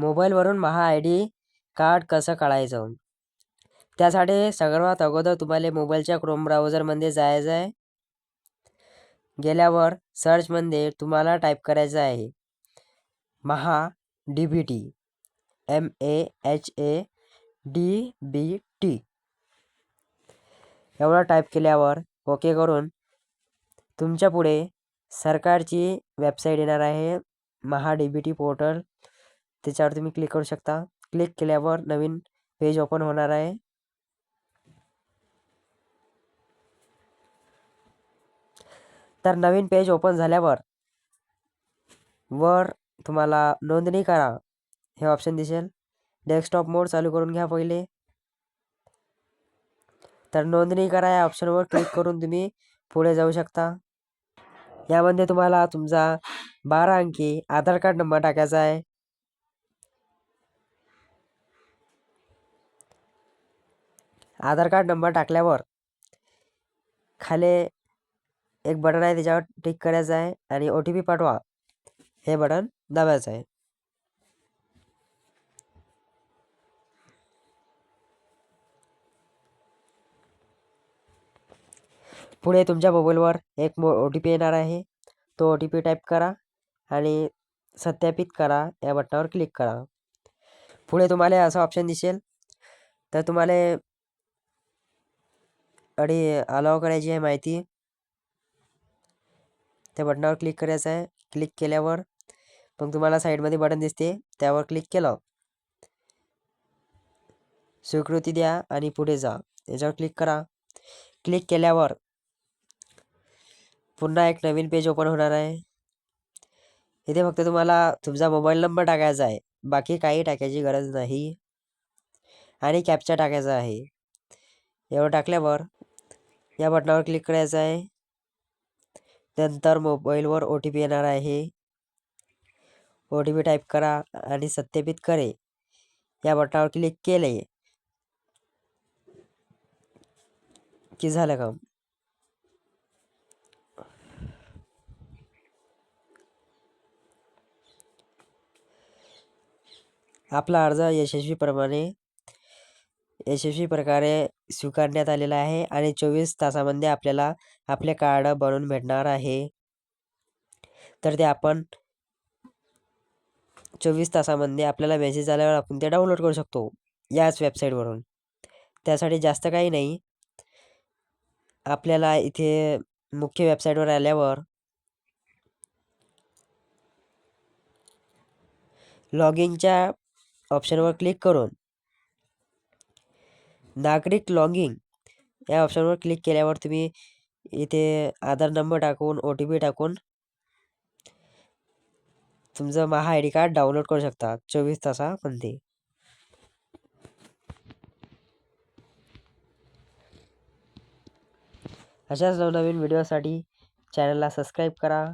मोबाईलवरून महा I D card कसं काढायचं? त्यासाठी सर्वात अगोदर तुम्हाला मोबाईलच्या क्रोम ब्राउझरमध्ये जायचं आहे. गेल्यावर सर्चमध्ये तुम्हाला टाईप करायचं आहे महा DBT MAHADBT. एवढं टाईप केल्यावर ओके करून तुमच्या पुढे सरकारची वेबसाईट येणार आहे महा DBT पोर्टल. त्याच्यावर तुम्ही क्लिक करू शकता. क्लिक केल्यावर नवीन पेज ओपन होणार आहे. तर नवीन पेज ओपन झाल्यावर वर तुम्हाला नोंदणी करा हे ऑप्शन दिसेल. डेस्कटॉप मोड चालू करून घ्या पहिले. तर नोंदणी करा या ऑप्शनवर क्लिक करून तुम्ही पुढे जाऊ शकता. यामध्ये तुम्हाला तुमचा 12 अंकी आधार कार्ड नंबर टाकायचा आहे. आधार कार्ड नंबर टाकल्यावर खाली एक बटन आहे त्याच्यावर टिक करायचं आहे आणि OTP पाठवा हे बटन दाबायचं आहे. पुढे तुमच्या मोबाईलवर एक OTP येणार आहे. तो OTP टाईप करा आणि सत्यापित करा या बटनावर क्लिक करा. पुढे तुम्हाला असं ऑप्शन दिसेल. तर तुम्हाला अलाव करायची आहे माहिती. त्या बटनावर क्लिक करायचं आहे. क्लिक केल्यावर मग तुम्हाला साईडमध्ये बटन दिसते त्यावर क्लिक केलं स्वीकृती द्या आणि पुढे जा याच्यावर क्लिक करा. क्लिक केल्यावर पुन्हा एक नवीन पेज ओपन होणार आहे. इथे फक्त तुम्हाला तुमचा मोबाईल नंबर टाकायचा आहे. बाकी काही टाकायची गरज नाही आणि कॅप्चा टाकायचा आहे. एवढं टाकल्यावर या बटनावर क्लिक करायचं आहे. नंतर मोबाईलवर OTP येणार आहे. OTP टाईप करा आणि सत्यापित करे या बटनावर क्लिक केले की झालं काम. आपला अर्ज यशस्वी प्रकारे स्वीकारण्यात आलेला आहे आणि 24 तासामध्ये आपल्याला आपले कार्ड बनवून भेटणार आहे. तर ते आपण 24 तासामध्ये आपल्याला मेसेज आल्यावर आपण ते डाउनलोड करू शकतो याच वेबसाईटवरून. त्यासाठी जास्त काही नाही. आपल्याला इथे मुख्य वेबसाईटवर आल्यावर लॉगिनच्या ऑप्शनवर क्लिक करून नागरिक लॉगिन या ऑप्शनवर क्लिक केल्यावर तुम्ही इथे आधार नंबर टाकून OTP टाकून तुमचं महा ID कार्ड डाउनलोड करू शकता 24 तासामध्ये. अशाच नवनवीन व्हिडिओसाठी चॅनलला सबस्क्राईब करा,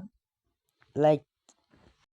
लाईक